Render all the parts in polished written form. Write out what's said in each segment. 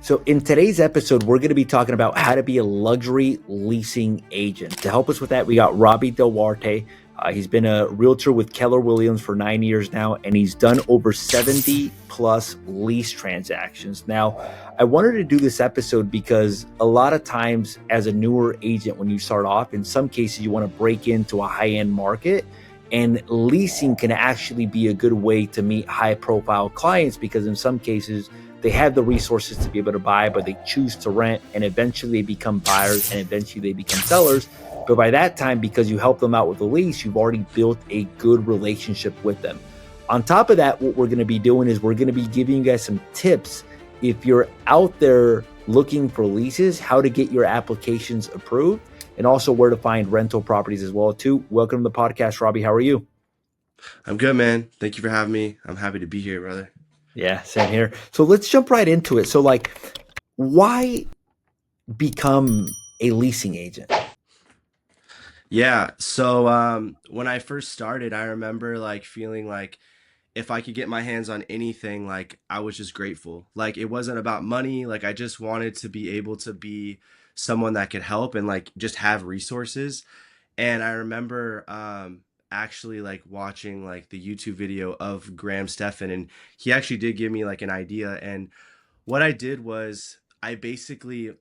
So, in today's episode, we're going to be talking about how to be a luxury leasing agent. To help us with that, we got Robbie Dewart. He's been a realtor with Keller Williams for 9 years now, and he's done over 70 plus lease transactions. Now, I wanted to do this episode because a lot of times, as a newer agent, when you start off, in some cases, you want to break into a high end market. And leasing can actually be a good way to meet high profile clients because, in some cases, they have the resources to be able to buy, but they choose to rent, and eventually they become buyers and eventually they become sellers. But by that time, because you help them out with the lease, you've already built a good relationship with them. On top of that, what we're going to be doing is we're going to be giving you guys some tips if you're out there looking for leases, how to get your applications approved, and also where to find rental properties as well too. Welcome to the podcast, Robbie. How are you? I'm good, man. Thank you for having me. I'm happy to be here, brother. Yeah, same here. So let's jump right into it. So why become a leasing agent? Yeah. When I first started, I remember like feeling like if I could get my hands on anything, like I was just grateful. Like it wasn't about money. Like I just wanted to be able to be someone that could help and like just have resources. And I remember actually like watching like the YouTube video of Graham Stephan, and he actually did give me like an idea. And what I did was I basically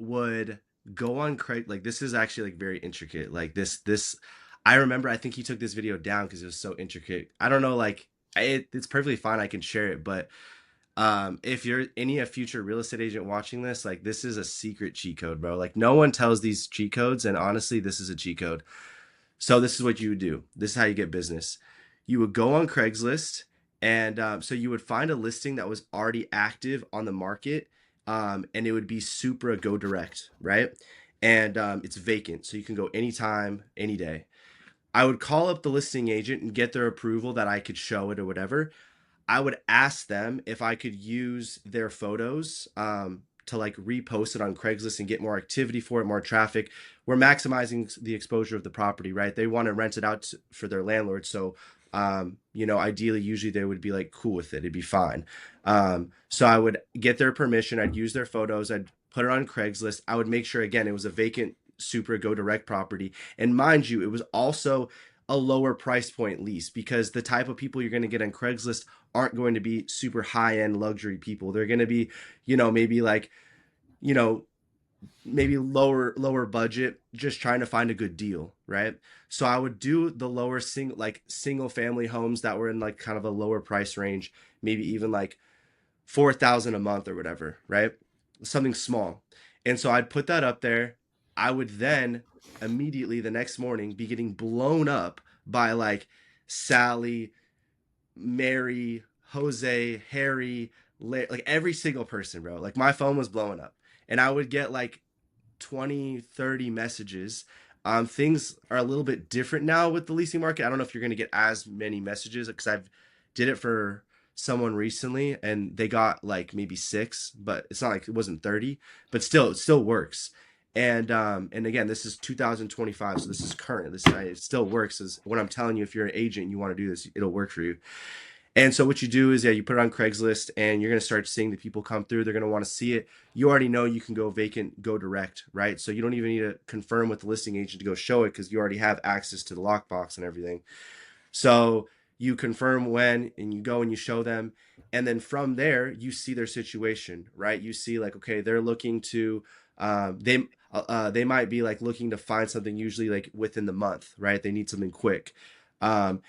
would go on Craig, like this is actually like very intricate. Like this I remember I think he took this video down because it was so intricate. I don't know, like it's perfectly fine. I can share it, but if you're any a future real estate agent watching this, like this is a secret cheat code, bro. Like no one tells these cheat codes, and honestly, this is a cheat code. So this is what you would do. This is how you get business. You would go on Craigslist, and so you would find a listing that was already active on the market, and it would be super go direct, right? And it's vacant, so you can go anytime, any day. I would call up the listing agent and get their approval that I could show it or whatever. I would ask them if I could use their photos to like repost it on Craigslist and get more activity for it, more traffic. We're maximizing the exposure of the property, right? They want to rent it out for their landlord. So, ideally, usually they would be like cool with it. It'd be fine. So I would get their permission. I'd use their photos. I'd put it on Craigslist. I would make sure, again, it was a vacant, super go direct property. And mind you, it was also a lower price point lease because the type of people you're going to get on Craigslist aren't going to be super high end luxury people. They're going to be, maybe like, you know, maybe lower budget, just trying to find a good deal, right? So I would do the lower single family homes that were in like kind of a lower price range, maybe even like 4,000 a month or whatever, right? Something small. And so I'd put that up there. I would then immediately the next morning be getting blown up by like Sally, Mary, Jose, Harry, like every single person, bro. Like my phone was blowing up, and I would get like 20, 30 messages. Things are a little bit different now with the leasing market. I don't know if you're going to get as many messages because I've did it for someone recently and they got like maybe 6, but it's not like it wasn't 30, but still, it still works. And again, this is 2025, so this is current. It still works. Is what I'm telling you. If you're an agent and you want to do this, it'll work for you. And so what you do is, yeah, you put it on Craigslist and you're going to start seeing the people come through. They're going to want to see it. You already know you can go vacant, go direct, right? So you don't even need to confirm with the listing agent to go show it because you already have access to the lockbox and everything. So you confirm when and you go and you show them. And then from there, you see their situation, right? You see like, okay, they're looking to, they might be like looking to find something usually like within the month, right? They need something quick. Um,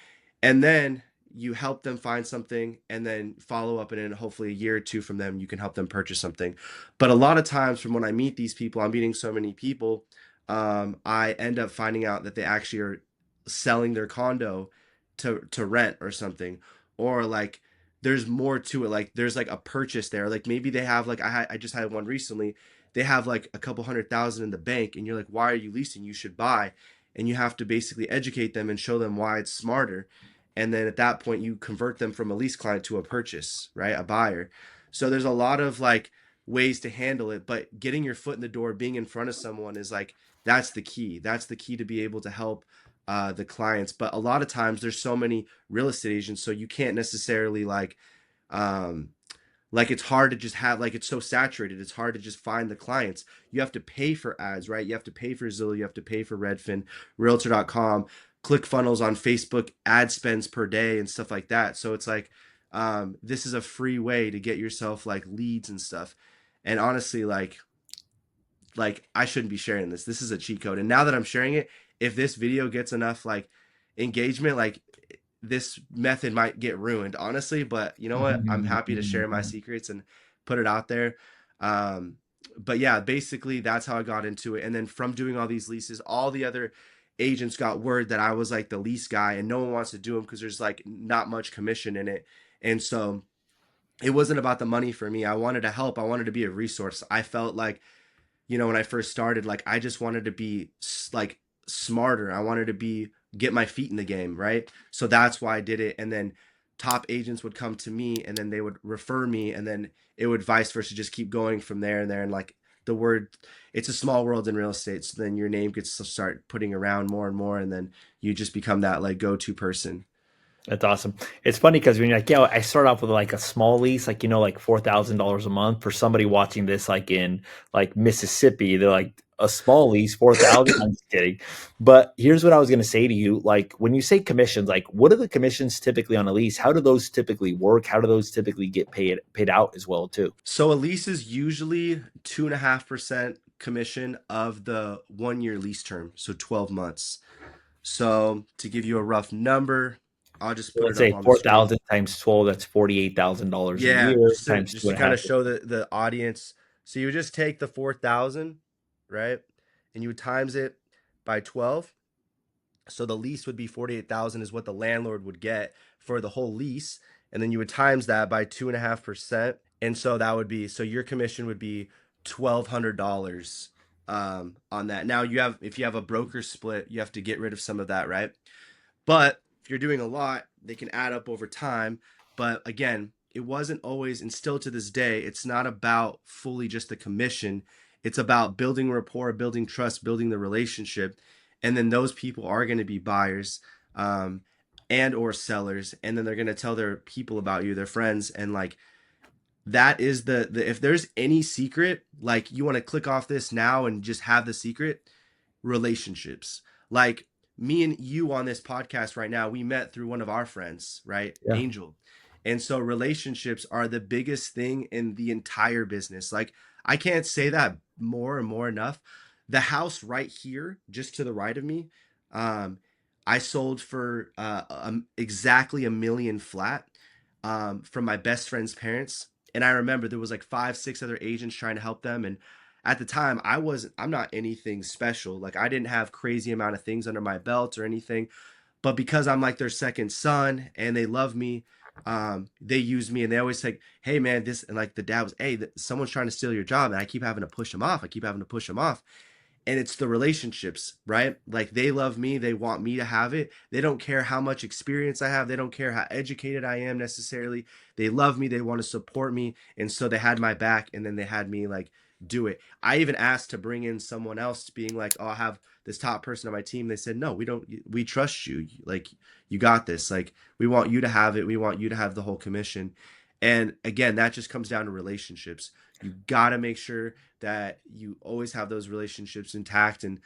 and then you help them find something and then follow up, and then hopefully a year or two from them you can help them purchase something. But a lot of times from when I meet these people, I'm meeting so many people, I end up finding out that they actually are selling their condo to rent or something, or like there's more to it. Like there's like a purchase there, like maybe they have like I just had one recently. They have like a couple 100,000 in the bank and you're like, why are you leasing? You should buy. And you have to basically educate them and show them why it's smarter. And then at that point you convert them from a lease client to a purchase, right? A buyer. So there's a lot of like ways to handle it, but getting your foot in the door, being in front of someone is like that's the key. That's the key to be able to help the clients. But a lot of times there's so many real estate agents, so you can't necessarily like um Like it's hard to just have, like it's so saturated. It's hard to just find the clients. You have to pay for ads, right? You have to pay for Zillow, you have to pay for Redfin, Realtor.com, ClickFunnels on Facebook, ad spends per day and stuff like that. So it's like this is a free way to get yourself like leads and stuff. And honestly, like I shouldn't be sharing this. This is a cheat code. And now that I'm sharing it, if this video gets enough like engagement, like this method might get ruined, honestly. But you know what? I'm happy to share my secrets and put it out there. Um, but yeah, basically that's how I got into it. And then from doing all these leases, all the other agents got word that I was like the lease guy, and no one wants to do them because there's like not much commission in it. And so it wasn't about the money for me. I wanted to help. I wanted to be a resource. I felt like, you know, when I first started, like I just wanted to be like smarter. I wanted to be get my feet in the game, right? So that's why I did it. And then top agents would come to me and then they would refer me, and then it would vice versa just keep going from there and there. And like the word, it's a small world in real estate. So then your name gets to start putting around more and more, and then you just become that like go-to person. That's awesome. It's funny because when you're like, yeah, I start off with like a small lease, like like $4,000 a month. For somebody watching this, like in like Mississippi, they're like a small lease, 4,000. I'm just kidding. But here's what I was going to say to you: like when you say commissions, like what are the commissions typically on a lease? How do those typically work? How do those typically get paid out as well too? So a lease is usually 2.5% commission of the 1 year lease term, so 12 months. So to give you a rough number, I'll just So put let's it up say on the screen. 4,000 times 12, that's $48,000 a Yeah, year just to times two just to and a kind half. of show the audience. So you would just take the 4,000, right? And you would times it by 12. So the lease would be 48,000 is what the landlord would get for the whole lease. And then you would times that by 2.5%. And so that would be, so your commission would be $1,200 on that. Now you have, if you have a broker split, you have to get rid of some of that, right? But if you're doing a lot, they can add up over time. But again, it wasn't always, and still to this day, it's not about fully just the commission. It's about building rapport, building trust, building the relationship. And then those people are going to be buyers and or sellers. And then they're going to tell their people about you, their friends. And like that is the if there's any secret, like you want to click off this now and just have the secret, relationships. Like me and you on this podcast right now, we met through one of our friends, right? Yeah. Angel. And so relationships are the biggest thing in the entire business. Like I can't say that more and more enough. The house right here, just to the right of me, um, I sold for exactly 1 million flat from my best friend's parents. And I remember there was like 5, 6 other agents trying to help them. And at the time I'm not anything special. Like I didn't have crazy amount of things under my belt or anything, but because I'm like their second son and they love me, they use me and they always say, hey man, this, and like the dad was, hey, someone's trying to steal your job. And I keep having to push them off. I keep having to push them off. And it's the relationships, right? Like they love me, they want me to have it. They don't care how much experience I have, they don't care how educated I am necessarily. They love me, they want to support me, and so they had my back, and then they had me like do it. I even asked to bring in someone else, being like, oh, I have this top person on my team. They said, no, we don't, we trust you, like you got this, like we want you to have it, we want you to have the whole commission. And again, that just comes down to relationships. You got to make sure that you always have those relationships intact. And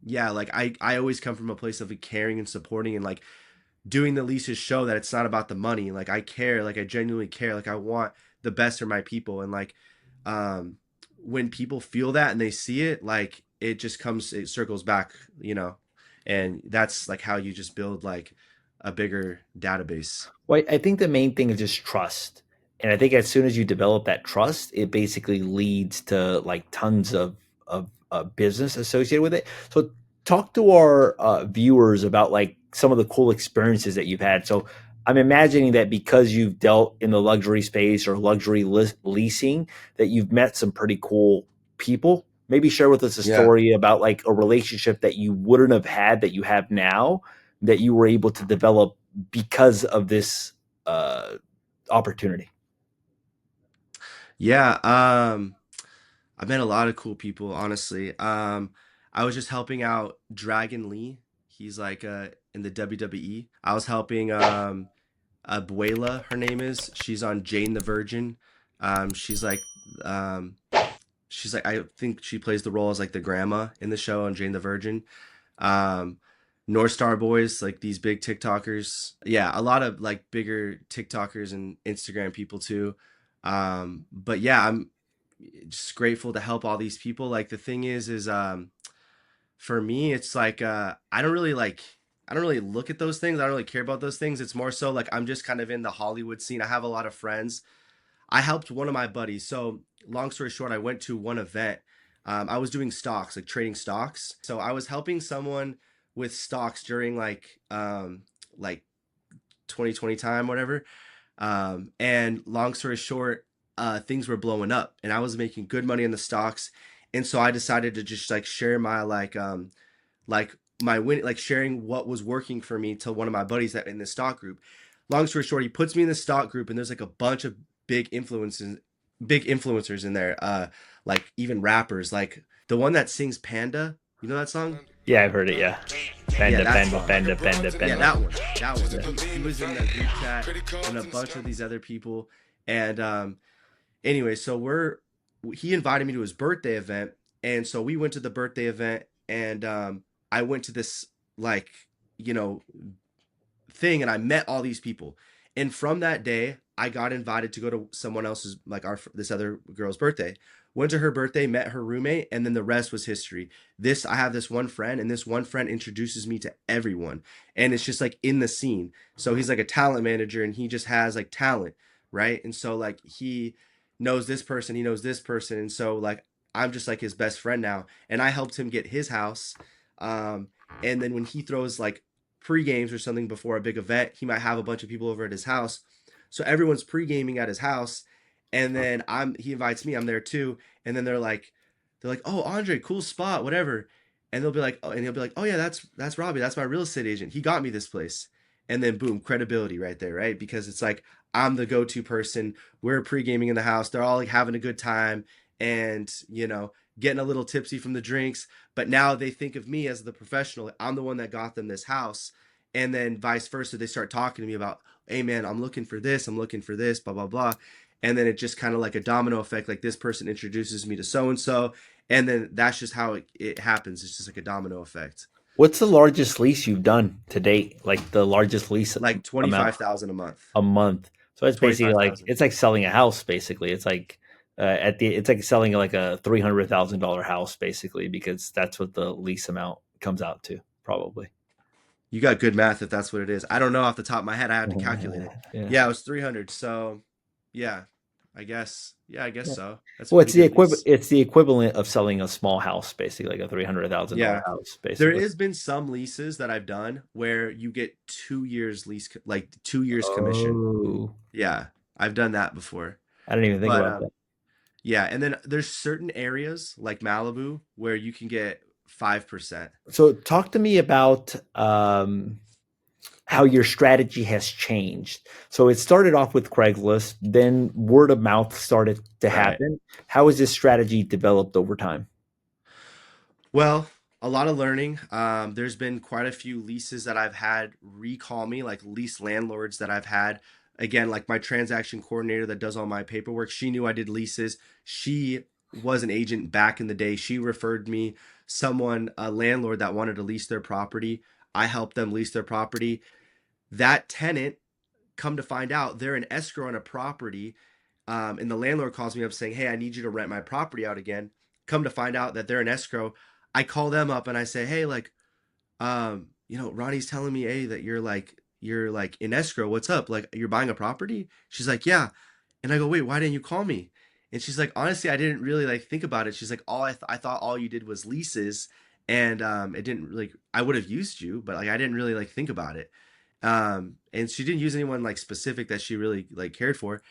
yeah, like I always come from a place of caring and supporting, and like doing the leases show that it's not about the money. Like I care, like I genuinely care, like I want the best for my people. And like um when people feel that and they see it, like it just comes, it circles back, you know. And that's like how you just build like a bigger database. Well, I think the main thing is just trust. And I think as soon as you develop that trust, it basically leads to like tons of business associated with it. So talk to our viewers about like some of the cool experiences that you've had. So I'm imagining that because you've dealt in the luxury space or luxury leasing, that you've met some pretty cool people. Maybe share with us a Yeah. story about like a relationship that you wouldn't have had that you have now that you were able to develop because of this uh, opportunity. Yeah. I met a lot of cool people, honestly. I was just helping out Dragon Lee. He's like in the WWE. I was helping Abuela, her name is. She's on Jane the Virgin. Um, she's like, um, she's like, I think she plays the role as like the grandma in the show on Jane the Virgin. Um, North Star Boys, like these big TikTokers. Yeah, a lot of like bigger TikTokers and Instagram people too. But yeah, I'm just grateful to help all these people. Like the thing is for me, it's like I don't really look at those things. I don't really care about those things. It's more so like I'm just kind of in the Hollywood scene. I have a lot of friends. I helped one of my buddies. So long story short, I went to one event. I was doing stocks, like trading stocks. So I was helping someone with stocks during like 2020 time, whatever. And long story short, things were blowing up, and I was making good money in the stocks. And so I decided to just like share my like my win, like sharing what was working for me to one of my buddies that in the stock group. Long story short, he puts me in the stock group, and there's like a bunch of big influencers in there. Like even rappers, like the one that sings Panda. You know that song? Yeah, I've heard it. Yeah, Yeah, panda, that panda, song. panda, panda, Yeah, panda. that one. Yeah. He was in the group chat and a bunch of these other people. And anyway, so he invited me to his birthday event, and so we went to the birthday event, and I went to this like you know thing, and I met all these people. And from that day, I got invited to go to someone else's, like our this other girl's birthday. Went to her birthday, met her roommate, and then the rest was history. I have this one friend, and this one friend introduces me to everyone, and it's just like in the scene. So he's like a talent manager, and he just has like talent, right? And so like he knows this person, he knows this person, and so like I'm just like his best friend now, and I helped him get his house. Um, and then when he throws like pre-games or something before a big event, he might have a bunch of people over at his house. So everyone's pre-gaming at his house, and then he invites me, I'm there too, and then they're like, "Oh, Andre, cool spot, whatever." And they'll be like, "Oh," and he'll be like, "Oh yeah, that's Robbie, that's my real estate agent. He got me this place." And then boom, credibility right there, right? Because it's like I'm the go-to person. We're pre-gaming in the house. They're all like having a good time and, getting a little tipsy from the drinks, but now they think of me as the professional. I'm the one that got them this house. And then vice versa, they start talking to me about, "Hey man, I'm looking for this, I'm looking for this, blah blah blah." And then it just kind of like a domino effect, like this person introduces me to so and so, and then that's just how it happens. It's just like a domino effect. What's the largest lease you've done to date? Like the largest lease Like amount 25,000 a month. a month. So it's basically like 25,000. it's like selling a house. Basically, it's like it's like selling like a $300,000 house, basically, because that's what the lease amount comes out to, probably. You got good math if that's what it is. I don't know off the top of my head. I had to calculate it. Yeah. Yeah, it was 300. So, yeah, I guess. Yeah, I guess Yeah. so. That's a Well, pretty good lease. it's the equivalent of selling a small house, basically, like a $300,000 Yeah. house, There basically. has been some leases that I've done where you get 2 years like 2 years commission. Oh, Yeah, I've done that before. I didn't even think But about that. yeah, and then there's certain areas like Malibu where you can get 5%. So, talk to me about how your strategy has changed. So, it started off with Craigslist, then word of mouth started to Right. happen. How has this strategy developed over time? Well, a lot of learning. There's been quite a few leases that I've had recall me, like lease landlords that I've had. Again, like my transaction coordinator that does all my paperwork, she knew I did leases. She was an agent back in the day. She referred me a landlord that wanted to lease their property. I helped them lease their property. That tenant, come to find out, they're an escrow on a property. And the landlord calls me up saying, "Hey, I need you to rent my property out again." Come to find out that they're an escrow. I call them up and I say, "Hey, like, Ronnie's telling me, hey, that you're like in escrow. What's up? Like, you're buying a property?" She's like, "Yeah." And I go, "Wait, why didn't you call me?" And she's like, "Honestly, I didn't really like think about it." She's like, I thought all you did was leases, and it didn't like I would have used you, but like I didn't really like think about it. And she didn't use anyone like specific that she really like cared for.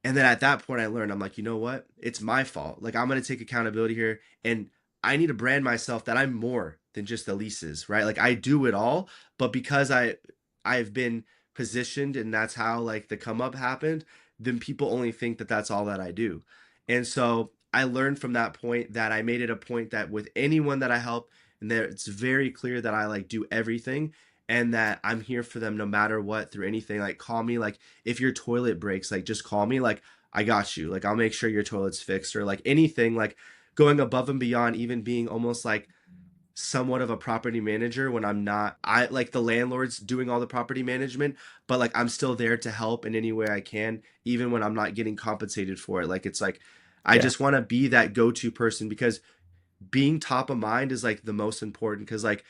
And then at that point, I learned, I'm like, you know what? It's my fault. Like, I'm going to take accountability here. And I need to brand myself that I'm more than just the leases, right? Like, I do it all. But because I've been positioned and that's how like the come up happened, then people only think that that's all that I do. And so I learned from that point that I made it a point that with anyone that I help, and there it's very clear that I like do everything. and that I'm here for them no matter what, through anything. Like, call me, like if your toilet breaks, like just call me, like I got you. Like, I'll make sure your toilet's fixed, or like anything, like going above and beyond, even being almost like somewhat of a property manager when I'm not. I like the landlord's doing all the property management, but like I'm still there to help in any way I can, even when I'm not getting compensated for it. Like, it's like I Yeah. just want to be that go-to person, because being top of mind is like the most important, because like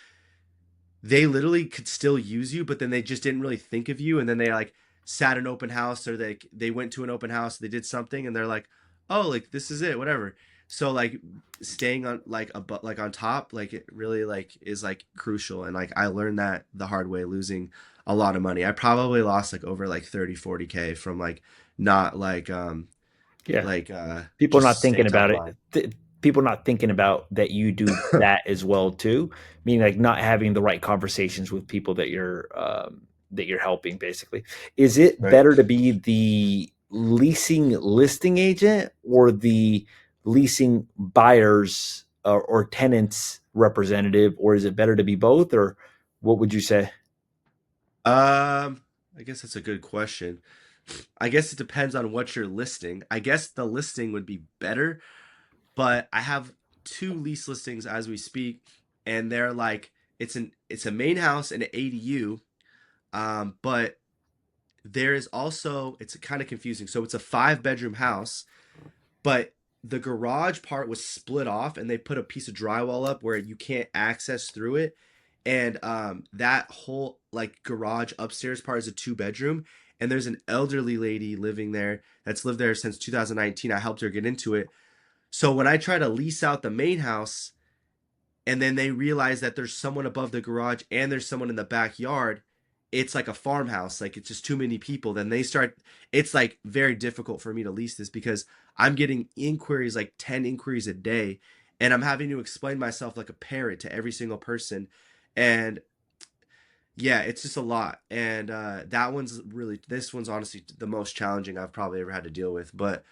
they literally could still use you, but then they just didn't really think of you, and then they like sat an open house, or they went to an open house, they did something, and they're like, oh, like this is it, whatever. So like staying on like like on top, like it really like is like crucial. And like I learned that the hard way, losing a lot of money. I probably lost like over like 30-40K from like not Yeah. like People are just not thinking staying top about of it. mind. People not thinking about that you do that as well too. Meaning like not having the right conversations with people that you're helping. Basically, is it Right. better to be the leasing listing agent or the leasing buyers or tenants representative, or is it better to be both? Or what would you say? I guess that's a good question. I guess it depends on what you're listing. I guess the listing would be better, but I have two lease listings as we speak, and they're like it's a main house and an ADU. But there is also, it's kind of confusing. So it's a 5 bedroom house, but the garage part was split off, and they put a piece of drywall up where you can't access through it. And that whole like garage upstairs part is a 2 bedroom, and there's an elderly lady living there that's lived there since 2019. I helped her get into it. So when I try to lease out the main house, and then they realize that there's someone above the garage and there's someone in the backyard, it's like a farmhouse, like it's just too many people. Then they start, it's like very difficult for me to lease this, because I'm getting inquiries, like 10 inquiries a day, and I'm having to explain myself like a parrot to every single person. And yeah, it's just a lot. And that one's really, this one's honestly the most challenging I've probably ever had to deal with. But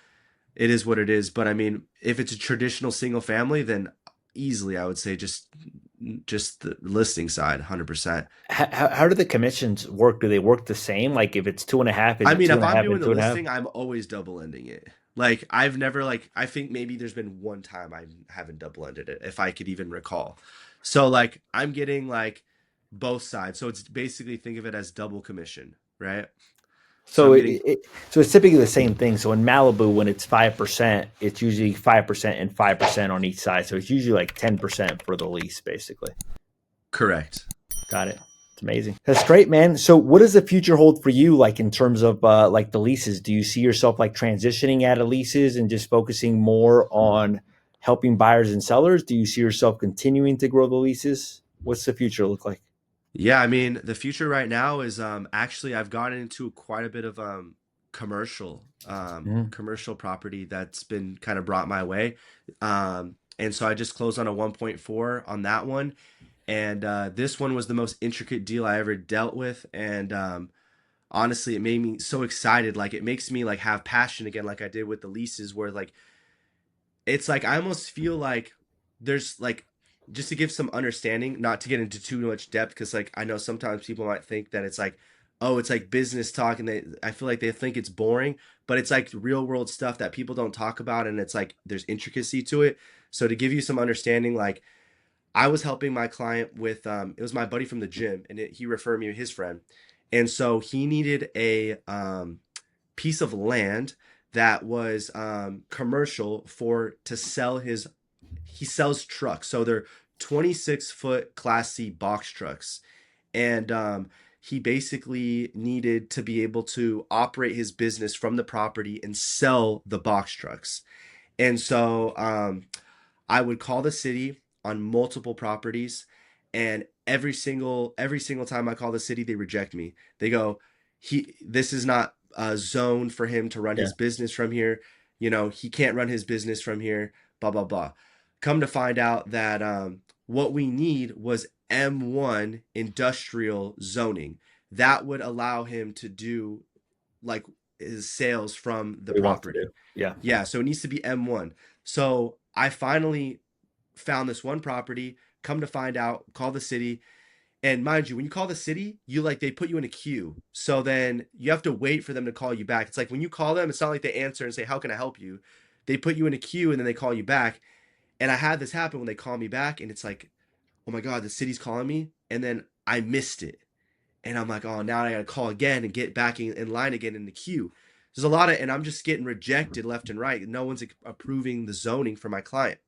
it is what it is. But I mean, if it's a traditional single family, then easily I would say just the listing side, 100%. How do the commissions work? Do they work the same? Like if it's two and a half, is I it mean, two if and a I'm half doing and the two and a half? listing, I'm always double ending it. Like I've never, like I think maybe there's been one time I haven't double ended it, if I could even recall. So like I'm getting like both sides. So it's basically, think of it as double commission, right? So So I'm getting so it's typically the same thing. So in Malibu, when it's 5%, it's usually 5% and 5% on each side. So it's usually like 10% for the lease, basically. correct. Got it. It's amazing. That's great, man. So what does the future hold for you, like in terms of like the leases? Do you see yourself like transitioning out of leases and just focusing more on helping buyers and sellers? Do you see yourself continuing to grow the leases? What's the future look like? Yeah, I mean, the future right now is actually I've gotten into quite a bit of Mhm. commercial property that's been kind of brought my way. And so I just closed on a 1.4 on that one. And this one was the most intricate deal I ever dealt with. And honestly, it made me so excited. Like it makes me like have passion again, like I did with the leases, where like it's like I almost feel like there's like, just to give some understanding, not to get into too much depth, because like I know sometimes people might think that it's like, oh, it's like business talk, and they, I feel like they think it's boring, but it's like real world stuff that people don't talk about, and it's like there's intricacy to it. So to give you some understanding, like I was helping my client with it was my buddy from the gym, and he referred me to his friend, and so he needed a piece of land that was commercial for to sell his, he sells trucks, so they're 26-foot class C box trucks. And he basically needed to be able to operate his business from the property and sell the box trucks. And so I would call the city on multiple properties, and every single time I call the city, they reject me. They go, he this is not a zone for him to run Yeah. his business from here. You know, he can't run his business from here. Blah blah blah. Come to find out that what we need was M1 industrial zoning that would allow him to do like his sales from the What he wants to do. property. Yeah. Yeah, so it needs to be M1. So I finally found this one property, come to find out, call the city, And mind you, when you call the city, they put you in a queue. So then you have to wait for them to call you back. It's like when you call them, it's not like they answer and say, "How can I help you?" They put you in a queue and then they call you back. And I had this happen when they call me back, and it's like, "Oh my God, the city's calling me," and then I missed it, and I'm like, "Oh, now I gotta call again and get back in line again in the queue." There's a lot of, and I'm just getting rejected left and right. No one's approving the zoning for my client.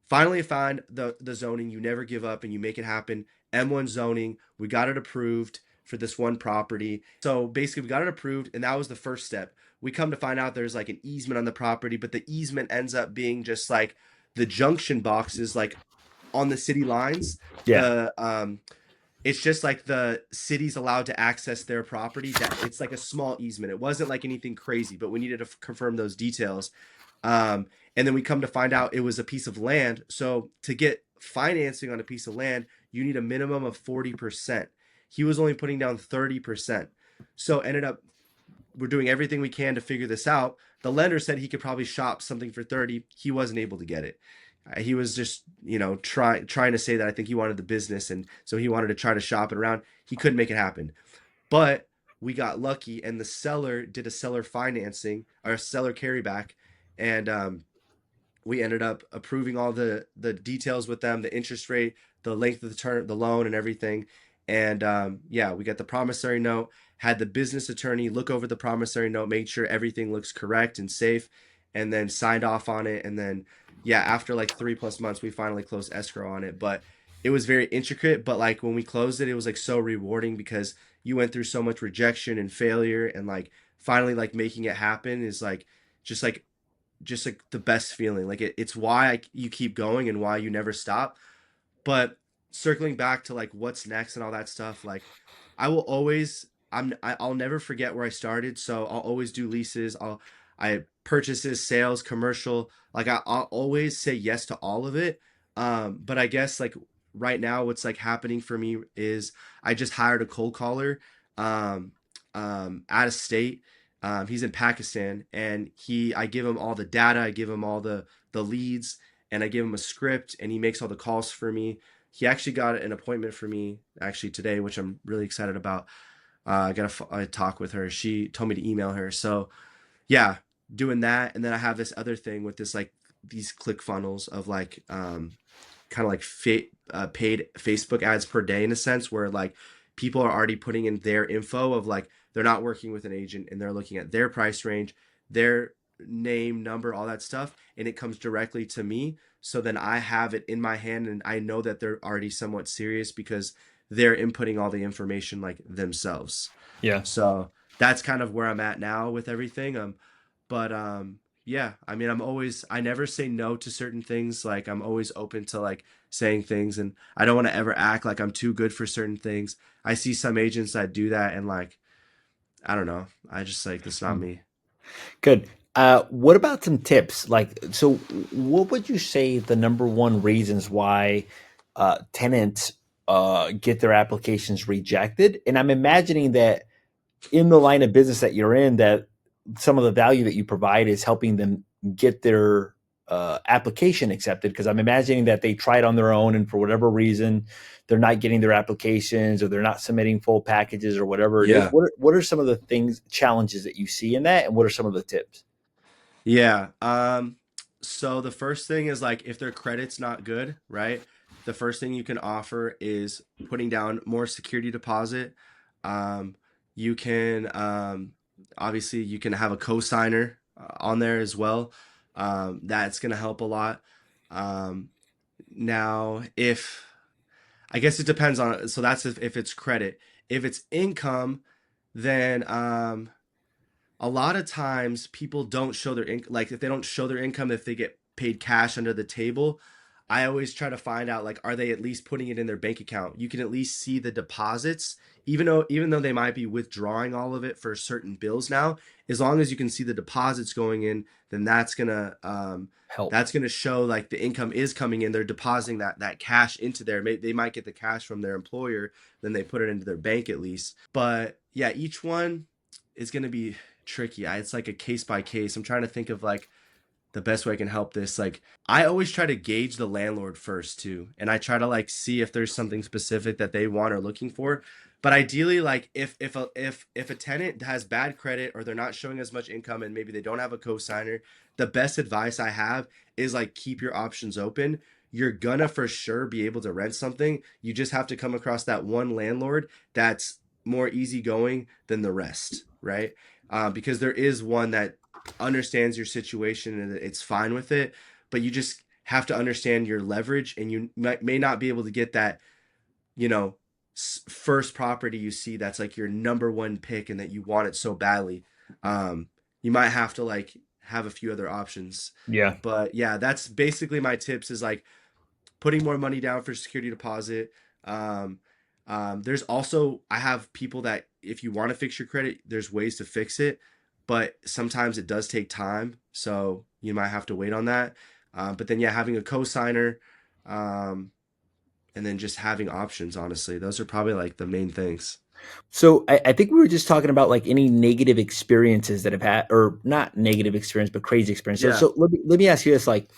Finally, I found the zoning. You never give up and you make it happen. M1 zoning. We got it approved for this one property. So basically, we got it approved, and that was the first step. We come to find out there's like an easement on the property, but the easement ends up being just like the junction boxes, like on the city lines. Yeah. The It's just like the city's allowed to access their property. That it's like a small easement. It wasn't like anything crazy, but we needed to confirm those details. And then we come to find out it was a piece of land. So to get financing on a piece of land, you need a minimum of 40%. He was only putting down 30%. So ended up we're doing everything we can to figure this out. The lender said he could probably shop something for 30. He wasn't able to get it. He was just, trying to say that I think he wanted the business, and so he wanted to try to shop it around. He couldn't make it happen. But we got lucky, and the seller did a seller financing or a seller carryback, and we ended up approving all the details with them, the interest rate, the length of the term, the loan, and everything. And yeah, we got the promissory note. Had the business attorney look over the promissory note, make sure everything looks correct and safe, and then signed off on it. And then yeah, after like 3+ months, we finally closed escrow on it. But it was very intricate. But like when we closed it, it was like so rewarding because you went through so much rejection and failure, and like finally like making it happen is like just like the best feeling. Like it's why you keep going and why you never stop. But circling back to like what's next and all that stuff, like I will always I'll never forget where I started. So I'll always do leases. I purchases, sales, commercial. Like I'll always say yes to all of it. But I guess like right now what's like happening for me is I just hired a cold caller um out of state. He's in Pakistan, and I give him all the data, I give him all the leads, and I give him a script, and he makes all the calls for me. He actually got an appointment for me actually today, which I'm really excited about. I got a talk with her. She told me to email her. So yeah, doing that, and then I have this other thing with this like these click funnels of like kind of like paid Facebook ads per day in a sense, where like people are already putting in their info of like they're not working with an agent and they're looking at their price range, their name, number, all that stuff, and it comes directly to me. So then I have it in my hand and I know that they're already somewhat serious because they're inputting all the information like themselves. Yeah. So that's kind of where I'm at now with everything. But yeah, I mean, I never say no to certain things. Like I'm always open to like saying things, and I don't want to ever act like I'm too good for certain things. I see some agents that do that, and like, I don't know. I just like, that's not me. Good. What about some tips? Like, so what would you say the number one reasons why tenants get their applications rejected? And I'm imagining that in the line of business that you're in, that some of the value that you provide is helping them get their application accepted. Because I'm imagining that they try it on their own, and for whatever reason, they're not getting their applications, or they're not submitting full packages, or whatever it is. Yeah. What are some of the things, challenges that you see in that, and what are some of the tips? Yeah. So the first thing is like if their credit's not good, right? The first thing you can offer is putting down more security deposit. Um, you can obviously you can have a co-signer on there as well. That's gonna help a lot. Um, Now, if I guess it depends on, so that's if it's credit. If it's income, then a lot of times people don't show their income. Like if they don't show their income, if they get paid cash under the table, I always try to find out like, are they at least putting it in their bank account? You can at least see the deposits, even though they might be withdrawing all of it for certain bills now. As long as you can see the deposits going in, then Help. that's gonna show like the income is coming in. They're depositing that cash into there. They might get the cash from their employer, then they put it into their bank at least. But yeah, each one is gonna be tricky. It's like a case by case. I'm trying to think of like the best way I can help this, like I always try to gauge the landlord first too, and I try to like see if there's something specific that they want or looking for. But ideally, like if a tenant has bad credit or they're not showing as much income and maybe they don't have a cosigner, the best advice I have is like keep your options open. You're gonna for sure be able to rent something. You just have to come across that one landlord that's more easygoing than the rest, right? Because there is one that understands your situation and it's fine with it, but you just have to understand your leverage, and you may not be able to get that, you know, first property you see that's like your number one pick and that you want it so badly. You might have to like have a few other options. Yeah. But yeah, that's basically my tips is like putting more money down for security deposit. Um, there's also, I have people that if you want to fix your credit, there's ways to fix it, but sometimes it does take time. So you might have to wait on that. But then, yeah, having a cosigner, um, and then just having options, honestly, those are probably like the main things. So I think we were just talking about like any negative experiences that have had, or not negative experience, but crazy experience. So, Yeah. so let me ask you this: like,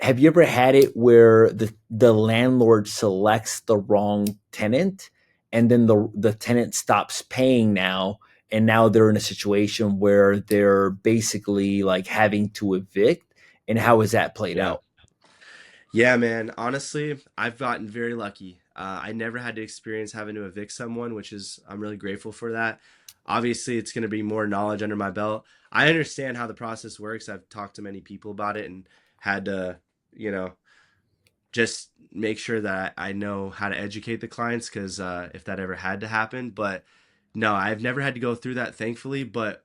have you ever had it where the landlord selects the wrong tenant, and then the tenant stops paying now, and now they're in a situation where they're basically like having to evict? And how has that played Yeah. out? Yeah, man. Honestly, I've gotten very lucky. I never had to experience having to evict someone, which is, I'm really grateful for that. Obviously, it's going to be more knowledge under my belt. I understand how the process works. I've talked to many people about it and had to, you know, just make sure that I know how to educate the clients because if that ever had to happen. But no, I've never had to go through that, thankfully. But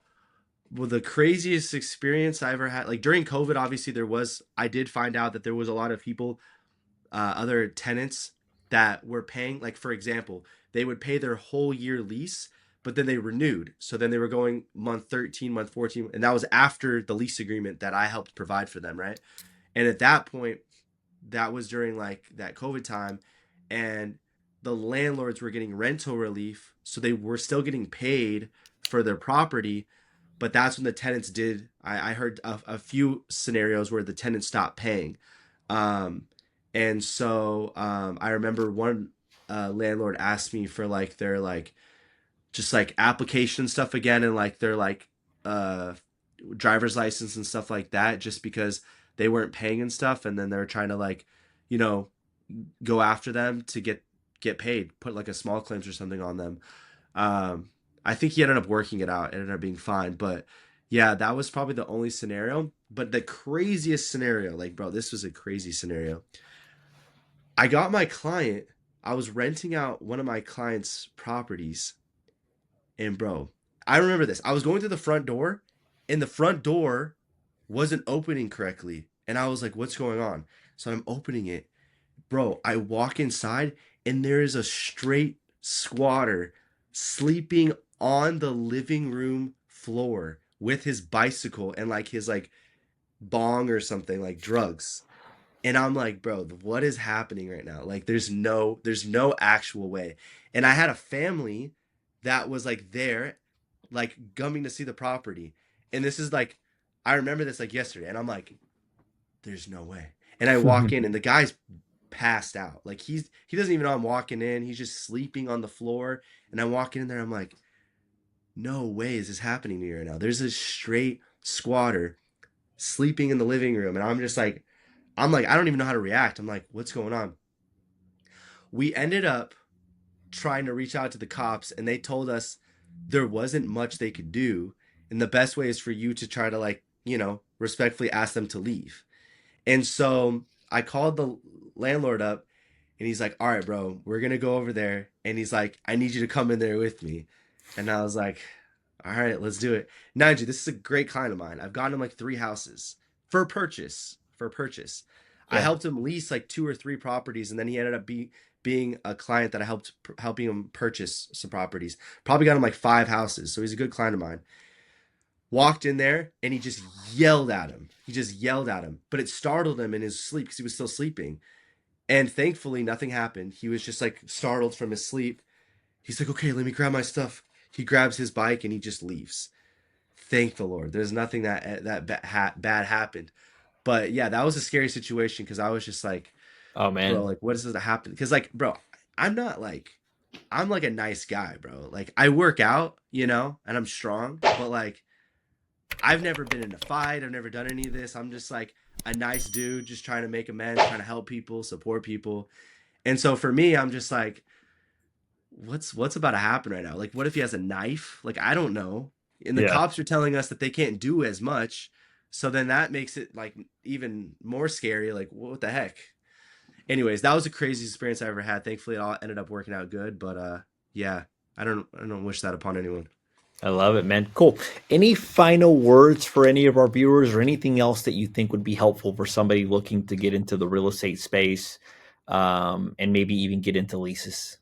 well, the craziest experience I ever had, like during COVID, obviously I did find out that there was a lot of people, other tenants that were paying, like for example, they would pay their whole year lease, but then they renewed. So then they were going month 13, month 14, and that was after the lease agreement that I helped provide for them, right? And at that point, that was during like that COVID time, and the landlords were getting rental relief, so they were still getting paid for their property, but that's when the tenants did. I heard a few scenarios where the tenants stopped paying. Um, and so I remember one landlord asked me for like their like just like application stuff again and like their like uh, driver's license and stuff like that, just because they weren't paying and stuff, and then they're trying to like, you know, go after them to get paid, put like a small claims or something on them. Um, I think he ended up working it out. It ended up being fine. But yeah, that was probably the only scenario. But the craziest scenario, like, bro, this was a crazy scenario. I got my client, I was renting out one of my client's properties. And, bro, I remember this. I was going through the front door, and the front door wasn't opening correctly. And I was like, what's going on? So I'm opening it. Bro, I walk inside, and there is a straight squatter sleeping on the living room floor with his bicycle and like his like bong or something, like drugs. And I'm like, bro, what is happening right now? Like there's no actual way. And I had a family that was like there, like coming to see the property. And this is like, I remember this like yesterday, and I'm like, there's no way. And I walk in, and the guy's passed out. Like he doesn't even know I'm walking in. He's just sleeping on the floor. And I'm walking in there, I'm like, no way is this happening to me right now. There's a straight squatter sleeping in the living room. And I'm like, I don't even know how to react. I'm like, what's going on? We ended up trying to reach out to the cops, and they told us there wasn't much they could do. And the best way is for you to try to, like, respectfully ask them to leave. And so I called the landlord up, and he's like, all right, bro, we're going to go over there. And he's like, I need you to come in there with me. And I was like, all right, let's do it. Mind you, this is a great client of mine. I've gotten him like 3 houses for purchase. For purchase. I Yeah. helped him lease like 2 or 3 properties, and then he ended up being a client that I helping him purchase some properties. Probably got him like 5 houses, so he's a good client of mine. Walked in there, and he just yelled at him. He just yelled at him, but it startled him in his sleep because he was still sleeping. And thankfully, nothing happened. He was just like startled from his sleep. He's like, okay, let me grab my stuff. He grabs his bike and he just leaves. Thank the Lord. There's nothing that bad happened. But yeah, that was a scary situation because I was just like, Oh bro, man. like what is this to happen? Because like, bro, I'm not like I'm like a nice guy, bro. Like I work out, and I'm strong, but like I've never been in a fight. I've never done any of this. I'm just like a nice dude, just trying to make amends, trying to help people, support people. And so for me, I'm just like, what's about to happen right now? Like, what if he has a knife? Like, I don't know. And the Yeah. cops are telling us that they can't do as much. So then that makes it like even more scary. Like, what the heck? Anyways, that was the craziest experience I ever had. Thankfully, it all ended up working out good. But yeah, I don't wish that upon anyone. I love it, man. Cool. Any final words for any of our viewers or anything else that you think would be helpful for somebody looking to get into the real estate space and maybe even get into leases?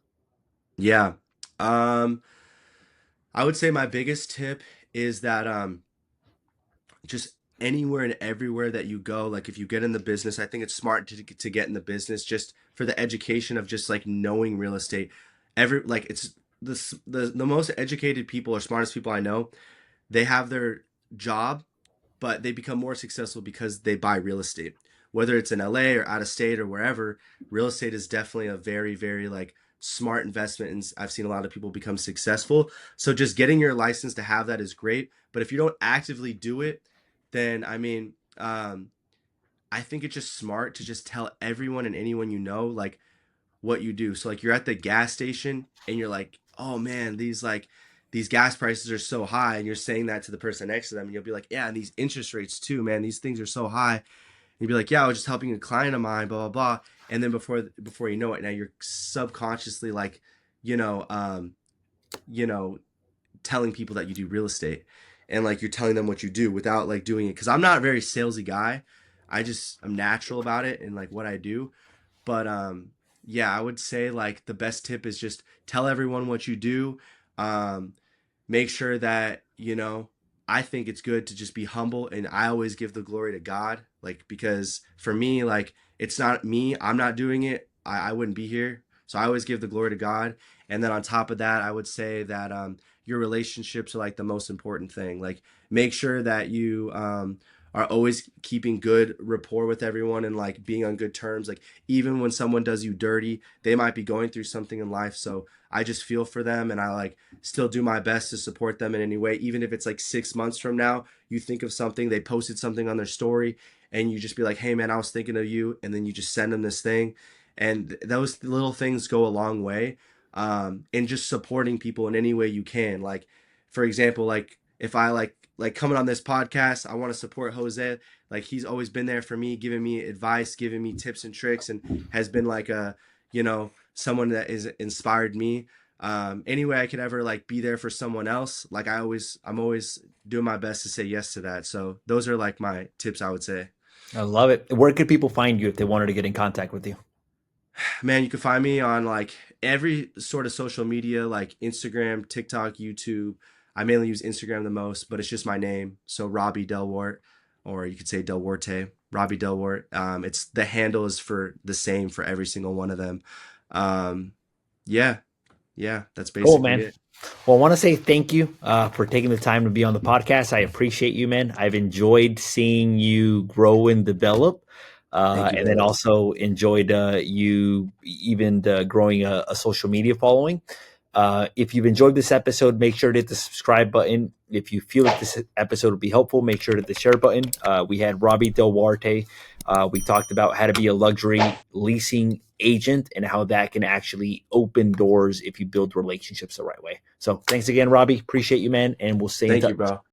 Yeah. Um, I would say my biggest tip is that just anywhere and everywhere that you go, like if you get in the business, I think it's smart to get in the business just for the education of just like knowing real estate. Every like it's the most educated people or smartest people I know, they have their job, but they become more successful because they buy real estate. Whether it's in LA or out of state or wherever, real estate is definitely a very, very like smart investment. And I've seen a lot of people become successful. So just getting your license to have that is great. But if you don't actively do it, then I think it's just smart to just tell everyone and anyone like what you do. So like you're at the gas station and you're like, oh man, these gas prices are so high, and you're saying that to the person next to them, and you'll be like, yeah, and these interest rates too, man, these things are so high. And you'd be like, yeah, I was just helping a client of mine, blah blah blah. And then before you know it, now you're subconsciously like, you know, you know, telling people that you do real estate, and like you're telling them what you do without like doing it. Because I'm not a very salesy guy. I'm natural about it and like what I do. But yeah, I would say like the best tip is just tell everyone what you do. Um, Make sure that, I think it's good to just be humble, and I always give the glory to God. Like because for me, like it's not me, I'm not doing it. I wouldn't be here. So I always give the glory to God. And then on top of that, I would say that your relationships are like the most important thing. Like make sure that you are always keeping good rapport with everyone and like being on good terms. Like even when someone does you dirty, they might be going through something in life. So I just feel for them, and I like still do my best to support them in any way. Even if it's like 6 months from now, you think of something, they posted something on their story, and you just be like, hey man, I was thinking of you. And then you just send them this thing. And those little things go a long way in just supporting people in any way you can. Like, for example, like if I like coming on this podcast, I want to support Jose. Like he's always been there for me, giving me advice, giving me tips and tricks, and has been like someone that is inspired me. Any way I could ever like be there for someone else, like I'm always doing my best to say yes to that. So those are like my tips, I would say. I love it. Where could people find you if they wanted to get in contact with you? Man, you can find me on like every sort of social media, like Instagram, TikTok, YouTube. I mainly use Instagram the most, but it's just my name. So Robbie Delwart, or you could say Delwarte, Robbie Delwart. It's the handle is for the same for every single one of them. Um, yeah, yeah, that's Cool, basically man. it. Well, I want to say thank you for taking the time to be on the podcast. I appreciate you, man. I've enjoyed seeing you grow and develop. Thank you, And then brother. also enjoyed you even growing a social media following. If you've enjoyed this episode, make sure to hit the subscribe button. If you feel like this episode would be helpful, make sure to hit the share button. We had Robbie Del Duarte. We talked about how to be a luxury leasing agent and how that can actually open doors if you build relationships the right way. So thanks again, Robbie. Appreciate you, man. And we'll stay in Thank you, touch. bro.